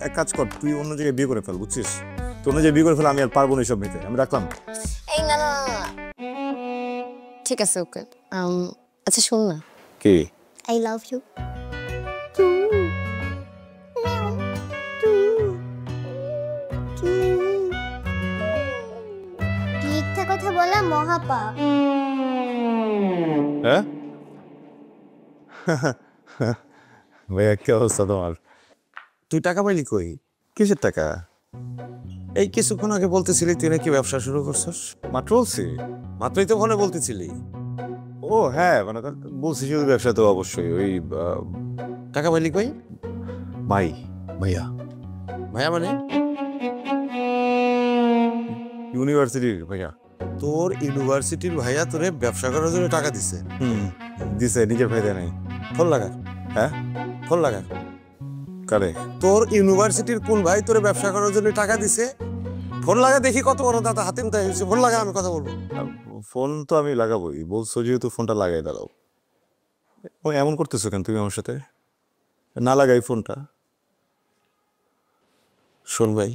এক কাজ কর, তুই অন্য জায়গায় বিয়ে করে ফেল, বুঝছিস? তুই অন্য জায়গায় বিয়ে করে ফেল, আমি আর পারবো না এসব নিতে, আমি রাখলাম। এই না না না, ঠিক আছে ওকে। আচ্ছা শোন না, কি? I love you. মিথ্যা কথা বলা মহাপাপ। হ্যাঁ ভাইয়া, কি অবস্থা তোমার? তুই টাকা পাইলি কই? কিসের টাকা? এই কিছুক্ষণ আগে বলতেছিলি তুই নাকি ব্যবসা শুরু করছস। মাত্র বলছি। মাত্রই তো ফোনে বলতেছিলি। ও হ্যাঁ, মানে বলছি শুধু ব্যবসা তো অবশ্যই। ওই টাকা পাইলি কই? ভাই, ভাইয়া। ভাইয়া মানে? ইউনিভার্সিটির ভাইয়া। তোর ইউনিভার্সিটির ভাইয়া তোরে ব্যবসা করার জন্য টাকা দিছে? দিছে, নিজের ফায়দা নাই। ফোন লাগা। হ্যাঁ, ফোন লাগা। কারে? তোর ইউনিভার্সিটির কোন ভাই তোরে ব্যবসা করার জন্য টাকা দিছে? ফোন লাগা, দেখি কত বড় দাদা হাতে মতো হয়েছে। ফোন লাগা, আমি কথা বলবো। ফোন তো আমি লাগাবোই, বলছো যেহেতু ফোনটা লাগাই দাঁড়াও। ও এমন করতেছো কেন তুমি আমার সাথে? না লাগাই ফোনটা। শোন ভাই,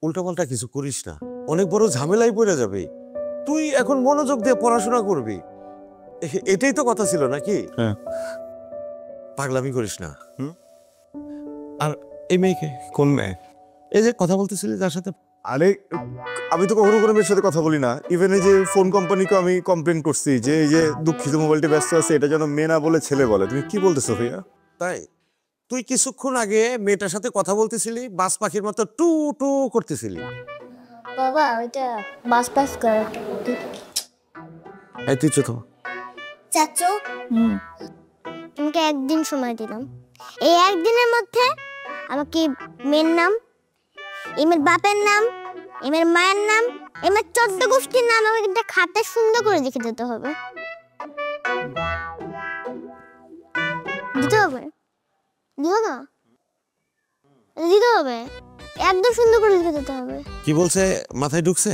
উল্টাপাল্টা কিছু করিস না, অনেক বড় ঝামেলায় পড়ে যাবে। তুই এখন মনোযোগ দিয়ে পড়াশোনা করবি, এটাই তো কথা ছিল নাকি? হ্যাঁ। পাগলামি করিস না। আর এই মেয়েকে? কোন মেয়ে? এই যে কথা বলতেছিলি যার সাথে। আরে আমি তো কখনো কোনো মেয়ের সাথে কথা বলি না। ইভেন এই যে ফোন কোম্পানিকে আমি কমপ্লেন করছি যে এই যে দুঃখিত, মোবাইলটি ব্যস্ত আছে, এটা যেন মেয়ে না বলে ছেলে বলে। তুমি কি বলতেছো ভাইয়া? তাই তুই কিছুক্ষণ আগে মেয়েটার সাথে কথা বলতেছিলি, বাস পাখির মতো টু টু করতেছিলি। বাবা ওইটা বাস পাস কর। এই তুই চোখ। চাচু, তোমাকে একদিন সময় দিলাম। এই একদিনের মধ্যে আমাকে মেয়ের নাম, এমের বাপের নাম, এমের মায়ের নাম, এমের 14 গোষ্ঠীর নাম আমাকে একটা খাতে সুন্দর করে লিখে দিতে হবে। দিতে হবে? দিও না? দিতে হবে, একদম সুন্দর করে লিখে দিতে হবে। কি বলছে মাথায় ঢুকছে?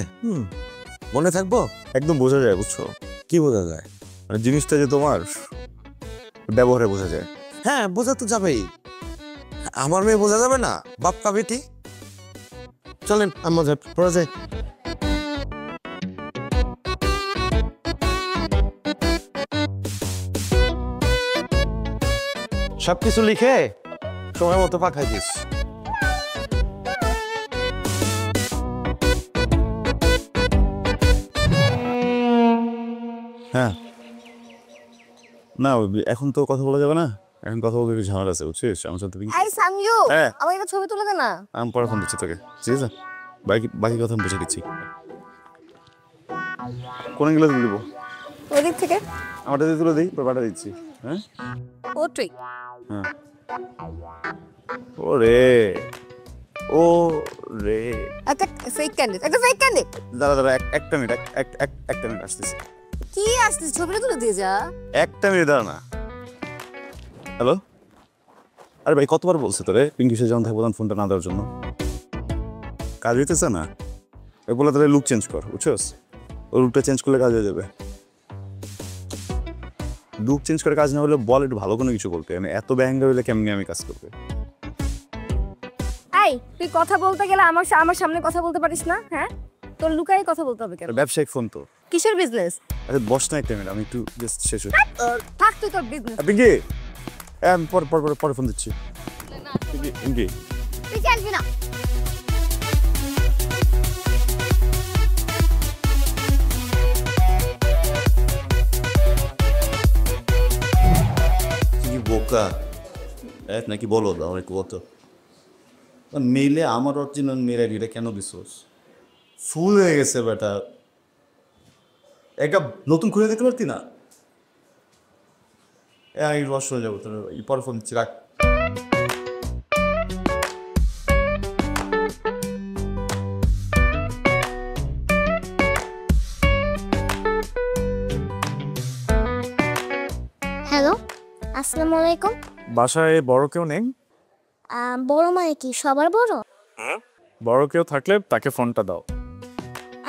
মনে থাকবো? একদম বোঝা যায়, বুঝছো? কি বোঝা যায়? মানে জিনিসটা যে তোমার ব্যবহারে বোঝা যায়। হ্যাঁ, বোঝা তো যাবেই। আমার মেয়ে বোঝা যাবে না? বাপ কা বেটি। চলেন আমাদের পড়া যায়। সবকিছু লিখে সময় মতো পাঠাই দিস। হ্যাঁ, না এখন তো কথা বলা যাবে না, এখন কথা বলতে একটু ঝামেলা আছে, বুঝছিস? আমার সাথে এই সামজু, হ্যাঁ, আমার একটা ছবি তুলে দে না। আমি পরে ফোন দিচ্ছি তোকে, ঠিক আছে? বাকি বাকি কথা আমি বুঝে দিচ্ছি। কোন গেলে তুলে দিব? ওই দিক থেকে। আমারটা দিয়ে তুলে দিই, পরে পাঠা দিচ্ছি। হ্যাঁ ও তুই। হ্যাঁ। ওরে ও রে, একটা ফেক ক্যান্ডিড, একটা ফেক ক্যান্ডিড। দাঁড়া দাঁড়া, একটা মিনিট, একটা মিনিট আসতেছি। কি আসছিস? ছবিটা তুলে দিয়ে যা। একটা মিনিট দাঁড়া না। হ্যালো, আরে ভাই কতবার বলছে তোরে পিঙ্কিসে যখন থাকবো তখন ফোনটা না দেওয়ার জন্য? কাজ হইতেছে না, ওই বলে তাহলে লুক চেঞ্জ কর, বুঝছস? ওই লুকটা চেঞ্জ করলে কাজ হয়ে যাবে। লুক চেঞ্জ করে কাজ না হলে বল একটু ভালো কোনো কিছু বলতে। আমি এত ব্যাঙ্গা হইলে কেমনি আমি কাজ করবে? এই তুই কথা বলতে গেলে আমার সামনে কথা বলতে পারিস না? হ্যাঁ, তোর লুকাই কথা বলতে হবে কেন? ব্যবসায়িক ফোন তো। কিসের বিজনেস? আচ্ছা বস না একটা মিনিট, আমি একটু জাস্ট শেষ হই। থাক তুই তোর বিজনেস। পিঙ্কি, আমি পরে ফোন দিচ্ছি। পিঙ্কি তুই আসবি না। কি বোকা এক নাকি বলো, দাও একটু বলতো। মেইলে আমার অরিজিনাল মেয়ের আইডিটা কেন দিছোস? ফুল হয়ে গেছে বেটা, একটা নতুন খুলে দেখতে পারতি না? আমি রস হয়ে যাবো তোর, পরে ফোন দিচ্ছি, রাখ। হ্যালো, আসসালামু আলাইকুম। বাসায় বড় কেউ নেই? বড় মানে কি সবার বড়? বড় কেউ থাকলে তাকে ফোনটা দাও।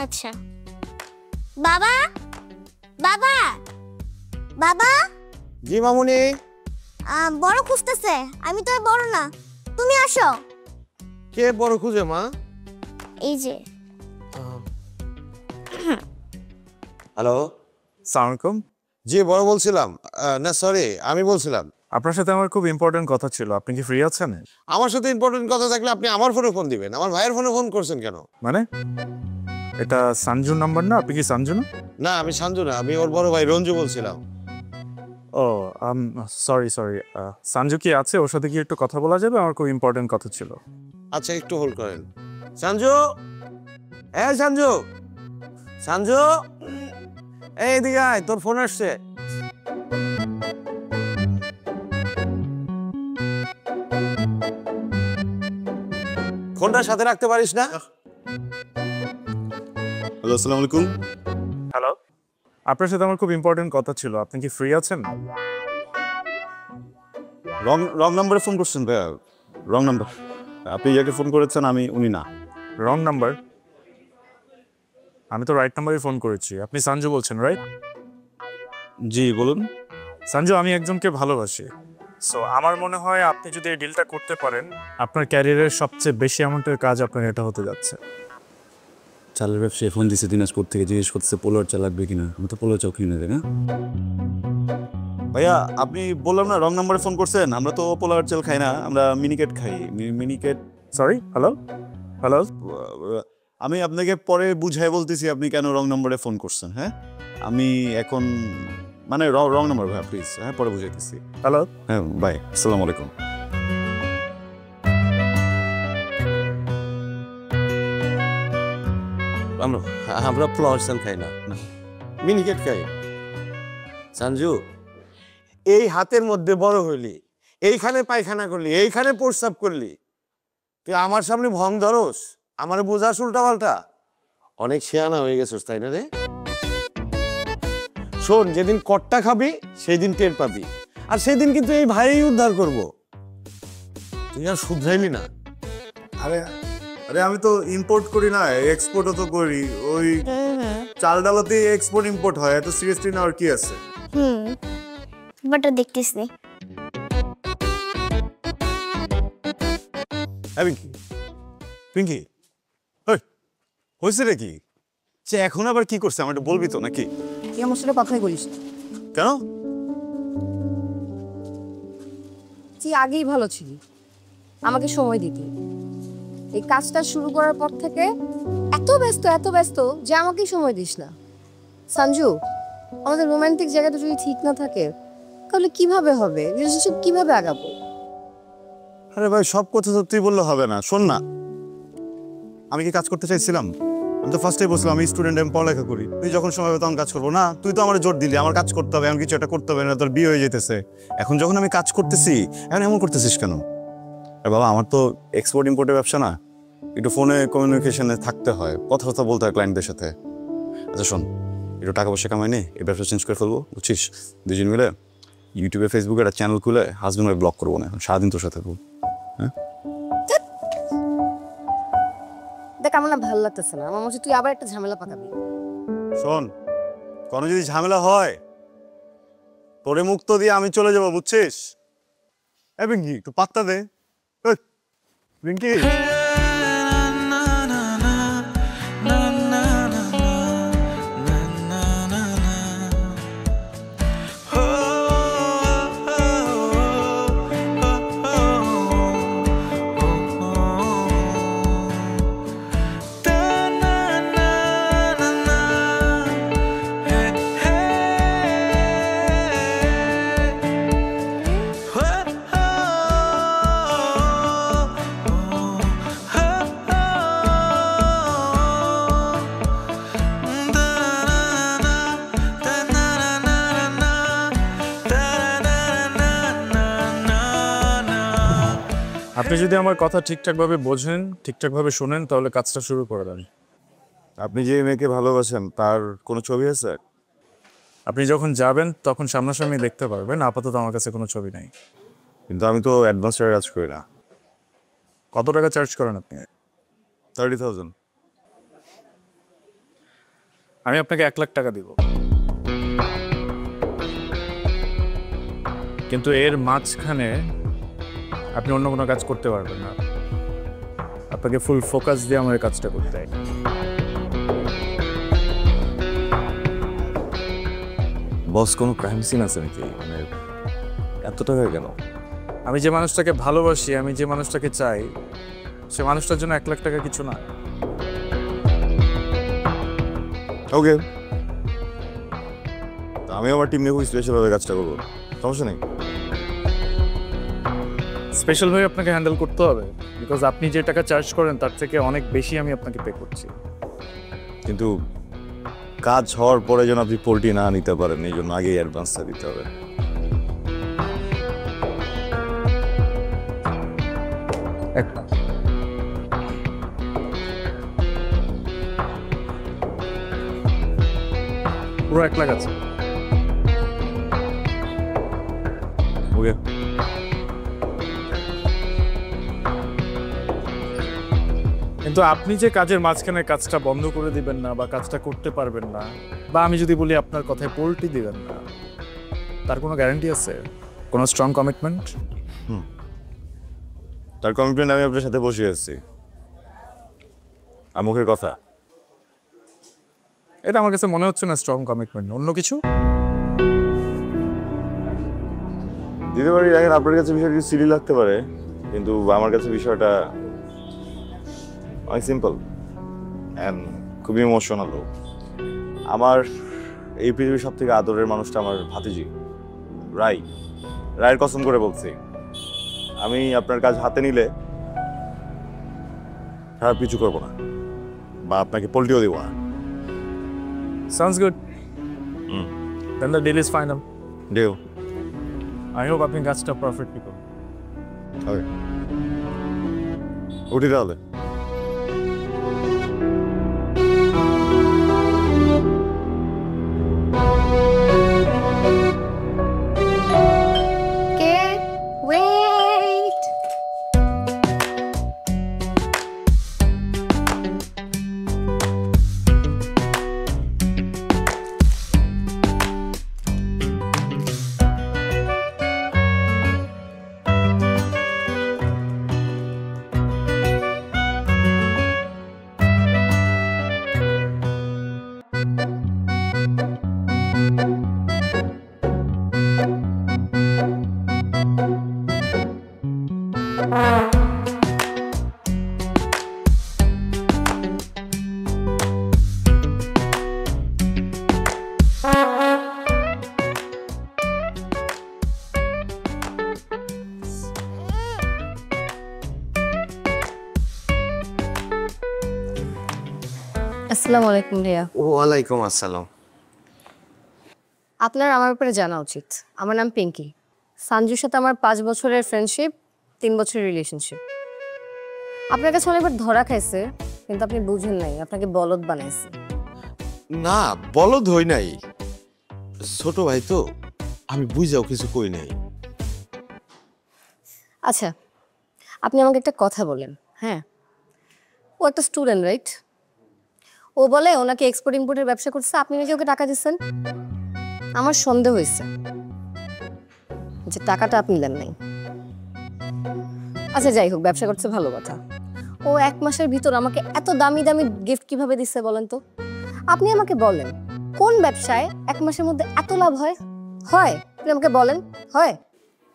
আচ্ছা। বাবা, বাবা, বাবা। জি মামুনি। বড় খুঁজতেছে, আমি তো আর বড় না, তুমি আসো। কে বড় খুঁজে মা? এই যে হ্যালো, সালামালাইকুম। জি বড় বলছিলাম। না সরি, আমি বলছিলাম। আপনার সাথে আমার খুব ইম্পর্টেন্ট কথা ছিল, আপনি কি ফ্রি আছেন? আমার সাথে ইম্পর্টেন্ট কথা থাকলে আপনি আমার ফোনে ফোন দিবেন, আমার ভাইয়ের ফোনে ফোন করছেন কেন? মানে এটা সঞ্জুর নাম্বার না? আপনি কি সঞ্জু না? না আমি সঞ্জু না, আমি ওর বড় ভাই রঞ্জু বলছিলাম। ও সরি সরি, সঞ্জু কি আছে? ওর সাথে কি একটু কথা বলা যাবে? আমার খুব ইম্পর্টেন্ট কথা ছিল। আচ্ছা একটু হোল্ড করেন। সঞ্জু, হ্যাঁ সঞ্জু, সঞ্জু এই এদিকে আয়, তোর ফোন আসছে। ফোনটা সাথে রাখতে পারিস না? হ্যালো, আসসালামু আলাইকুম। হ্যালো, আপনার সাথে আমার খুব ইম্পর্টেন্ট কথা ছিল, আপনি কি ফ্রি আছেন? রং নাম্বারে ফোন করছেন ভাইয়া, রং নাম্বার। আপনি যাকে ফোন করেছেন উনি না। Wrong number? আমি তো রাইট নাম্বারে ফোন করেছি। আপনি সঞ্জু বলছেন, রাইট? জি বলুন। সঞ্জু, আমি একজনকে ভালোবাসি। সো আমার মনে হয় আপনি যদি এই ডিলটা করতে পারেন, আপনার ক্যারিয়ারের সবচেয়ে বেশি অ্যামাউন্টের কাজ আপনার এটা হতে যাচ্ছে। চালের ব্যবসায় ফোন দিছে দিনাজপুর থেকে, জিজ্ঞেস করতেছে পোলার চাল লাগবে কিনা। আমি তো পোলার চাল কিনে দেয় না ভাইয়া। আপনি বললাম না রং নাম্বারে ফোন করছেন। আমরা তো পোলার চাল খাই না, আমরা মিনিকেট খাই। মিনিকেট। Sorry, hello hello. আমি আপনাকে পরে বুঝাই বলতেছি আপনি কেন রং নম্বরে ফোন করছেন। হ্যাঁ আমি এখন মানে রং নাম্বার ভাইয়া, প্লিজ। হ্যাঁ পরে বুঝাইতেছি। হ্যালো। হ্যাঁ বাই, আসসালামু আলাইকুম। আমরা পোলাও চাল খাই না, মিনিকেট খাই। সঞ্জু, এই হাতের মধ্যে বড় হইলি, এইখানে পায়খানা করলি, এইখানে প্রস্রাব করলি, তুই আমার সামনে ভং ধরস, আমার বোঝাস উল্টা পাল্টা। অনেক শেয়ানা হয়ে গেছিস তাই না রে? শোন, যেদিন কট্টা খাবি সেই দিন টের পাবি, আর সেদিন কিন্তু এই ভাই উদ্ধার করব। তুই আর শুধরাইলি না। আরে আরে আমি তো ইম্পোর্ট করি না, এক্সপোর্টও তো করি। ওই চাল ডালাতে এক্সপোর্ট ইম্পোর্ট হয়, এত সিরিয়াসলি না আর কি আছে। বাটা দেখতিস নি। পিঙ্কি, পিঙ্কি, হয়েছে রে কি? সে এখন আবার কি করছে আমার একটু বলবি তো নাকি? তুই আমার সাথে কথাই বলিস না। কেন? তুই আগেই ভালো ছিলি, আমাকে সময় দিতি। এই কাজটা শুরু করার পর থেকে এত ব্যস্ত যে আমাকেই সময় দিস না। সঞ্জু, আমাদের রোমান্টিক জায়গাটা যদি ঠিক না থাকে তাহলে কিভাবে হবে? রিলেশনশিপ কিভাবে আগাবো? আরে ভাই, সব কথা তো তুই বললে হবে না। শোন না, আমি কি কাজ করতে চাইছিলাম? আমি তো ফার্স্টেই বলছিলাম আমি স্টুডেন্ট, আমি পড়ালেখা করি। তুই যখন সময় হবে তখন কাজ করবো না? তুই তো আমার জোর দিলি আমার কাজ করতে হবে, এমন কিছু একটা করতে হবে, না তোর বিয়ে হয়ে যেতেছে। এখন যখন আমি কাজ করতেছি এখন এমন করতেছিস কেন? আরে বাবা, আমার তো এক্সপোর্ট ইম্পোর্টের ব্যবসা না, একটু ফোনে কমিউনিকেশনে থাকতে হয়, কথা বলতে হয় ক্লায়েন্টদের সাথে। আচ্ছা শোন, একটু টাকা পয়সা কামাই নে, এই ব্যবসা চেঞ্জ করে ফেলবো, বুঝছিস? দুজন মিলে ইউটিউবে ফেসবুকে একটা চ্যানেল খুলে হাজবেন্ড ওয়াইফ ব্লগ করবো না, সারাদিন তোর সাথে থাকবো। হ্যাঁ দেখ, আমার না ভালো লাগতেছে না। আমার মনে হচ্ছে তুই আবার একটা ঝামেলা পাকাবি। শোন, কোনো যদি ঝামেলা হয় তোরে মুক্ত দিয়ে আমি চলে যাবো, বুঝছিস? এ পিঙ্কি, একটু পাত্তা দে। পিঙ্কি, আপনি যদি আমার কথা ঠিকঠাকভাবে বোঝেন, ঠিকঠাকভাবে শোনেন, তাহলে কাজটা শুরু করে দেন। আপনি যে মেয়েকে ভালোবাসেন তার কোনো ছবি আছে? আপনি যখন যাবেন তখন সামনাসামনি দেখতে পারবেন, আপাতত আমার কাছে কোনো ছবি নাই। কিন্তু আমি তো অ্যাডভান্স টাকা কাজ করি না। কত টাকা চার্জ করেন আপনি? 30,000। আমি আপনাকে 1 লাখ টাকা দিব, কিন্তু এর মাঝখানে আপনি অন্য কোনো কাজ করতে পারবেন না। আপনাকে ফুল ফোকাস দিয়ে আমার এই কাজটা করতে হয়। বস কোনো ক্রাইম সিন আছে নাকি? মানে এত টাকা কেন? আমি যে মানুষটাকে ভালোবাসি, আমি যে মানুষটাকে চাই, সে মানুষটার জন্য 1 লাখ টাকা কিছু না। ওকে, আমি আমার টিম নিয়ে খুব স্পেশালভাবে কাজটা করবো, সমস্যা নেই। স্পেশাল হয়ে আপনাকে হ্যান্ডেল করতে হবে, বিকজ আপনি যে টাকা চার্জ করেন তার থেকে অনেক বেশি আমি আপনাকে পে করছি। কিন্তু কাজ হওয়ার পরে যেন আপনি পোল্ট্রি না নিতে পারেন, এই জন্য আগেই অ্যাডভান্সটা দিতে হবে। একটা পুরো 1 লাখ আছে। ওকে, কিন্তু আপনি যে কাজের মাঝখানে কাজটা বন্ধ করে দিবেন না বা কাজটা করতে পারবেন না, বা আমি যদি বলি আপনার কথায় পোল্টি দিবেন না, তার কোনো গ্যারান্টি আছে? কোনো স্ট্রং কমিটমেন্ট? তার কমিটমেন্ট আমি আপনার সাথে বসে আছি, আর মুখের কথা। এটা আমার কাছে মনে হচ্ছে না স্ট্রং কমিটমেন্ট, অন্য কিছু। দিতে পারি, দেখেন আপনার কাছে বিষয়টা সিলি লাগতে পারে, কিন্তু আমার কাছে বিষয়টা অনেক সিম্পল অ্যান্ড খুবই ইমোশনালও। আমার এই পৃথিবীর সব থেকে আদরের মানুষটা আমার ভাতিজি রায়ের কসম করে বলছি, আমি আপনার কাজ হাতে নিলে খারাপ কিছু করবো না, বা আপনাকে পোল্টিও দেবো না। Sounds good. Then the deal is final. Deal. I hope আপনি কাজটা পারফেক্টলি করবেন। ওকে, উঠি তাহলে। Wait. আসসালামু আলাইকুম ভাইয়া। ওয়ালাইকুম আসসালাম। আপনার আমার ব্যাপারে জানা উচিত। আমার নাম পিঙ্কি। সঞ্জুর সাথে আমার 5 বছরের ফ্রেন্ডশিপ, 3 বছরের রিলেশনশিপ। আপনার কাছে অনেকবার ধরা খাইছে, কিন্তু আপনি বুঝেন নাই, আপনাকে বলদ বানাইছে। না, বলদ হই নাই, ছোট ভাই তো, আমি বুঝাও কিছু কই নাই। আচ্ছা, আপনি আমাকে একটা কথা বলেন। হ্যাঁ, ও একটা স্টুডেন্ট, রাইট? ও বলে ওনাকে এক্সপোর্ট ইম্পোর্টের ব্যবসা করছে, আপনি নাকি ওকে টাকা দিচ্ছেন। আমার সন্দেহ হয়েছে যে টাকাটা আপনি দেন নাই। আচ্ছা যাই হোক, ব্যবসা করছে ভালো কথা। ও 1 মাসের ভিতর আমাকে এত দামি দামি গিফট কিভাবে দিচ্ছে বলেন তো? আপনি আমাকে বলেন, কোন ব্যবসায় 1 মাসের মধ্যে এত লাভ হয়? হয়? আপনি আমাকে বলেন, হয়?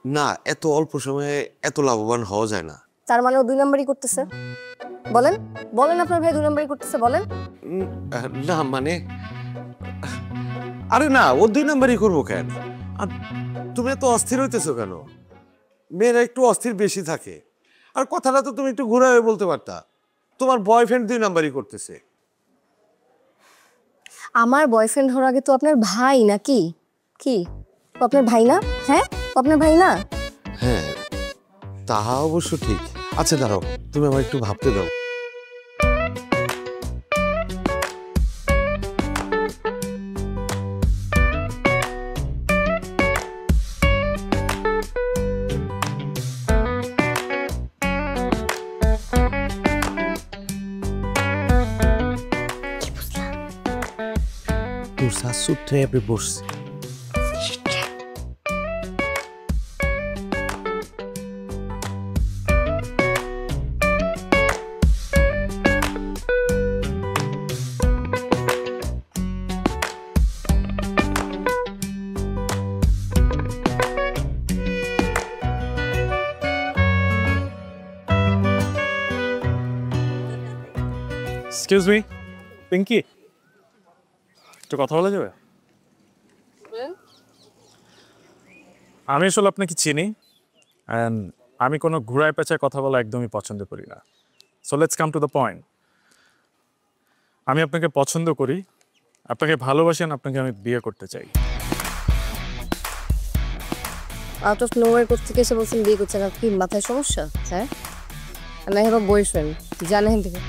না, এত অল্প সময়ে এত লাভবান হওয়া যায় না। তার মানে ও 2 নাম্বারই করতেছে। বলেন বলেন, আপনার ভাই 2 নাম্বারই করতেছে, বলেন। না মানে, আরে না, ও 2 নাম্বারই করবো কেন? আর তুমি এত অস্থির হইতেছো কেন? মেয়েরা একটু অস্থির বেশি থাকে। আর কথাটা তো তুমি একটু ঘুরাবে বলতে পারতা, তোমার বয়ফ্রেন্ড 2 নাম্বারই করতেছে। আমার বয়ফ্রেন্ড হওয়ার আগে তো আপনার ভাই নাকি? কি ও আপনার ভাই না? হ্যাঁ, ও আপনার ভাই না? হ্যাঁ, তাহা অবশ্য ঠিক। আচ্ছা দাঁড়াও, তুমি আমার একটু ভাবতে দাও। তোর শাশুড়টাই আপনি বসছে। এক্সকিউজ মি পিঙ্কি, একটু কথা বলা যাবে? আমি আসলে আপনাকে চিনি অ্যান্ড আমি কোনো ঘুরায় পেঁচায় কথা বলা একদমই পছন্দ করি না। So let's come to the point. আমি আপনাকে পছন্দ করি, আপনাকে ভালোবাসেন, আপনাকে আমি বিয়ে করতে চাই। আউট অফ নোওয়ার থেকে এসে বলছেন বিয়ে করছেন, কি মাথায় সমস্যা? হ্যাঁ, আমি হ্যাভ আ বয়ফ্রেন্ড, জানেন থেকে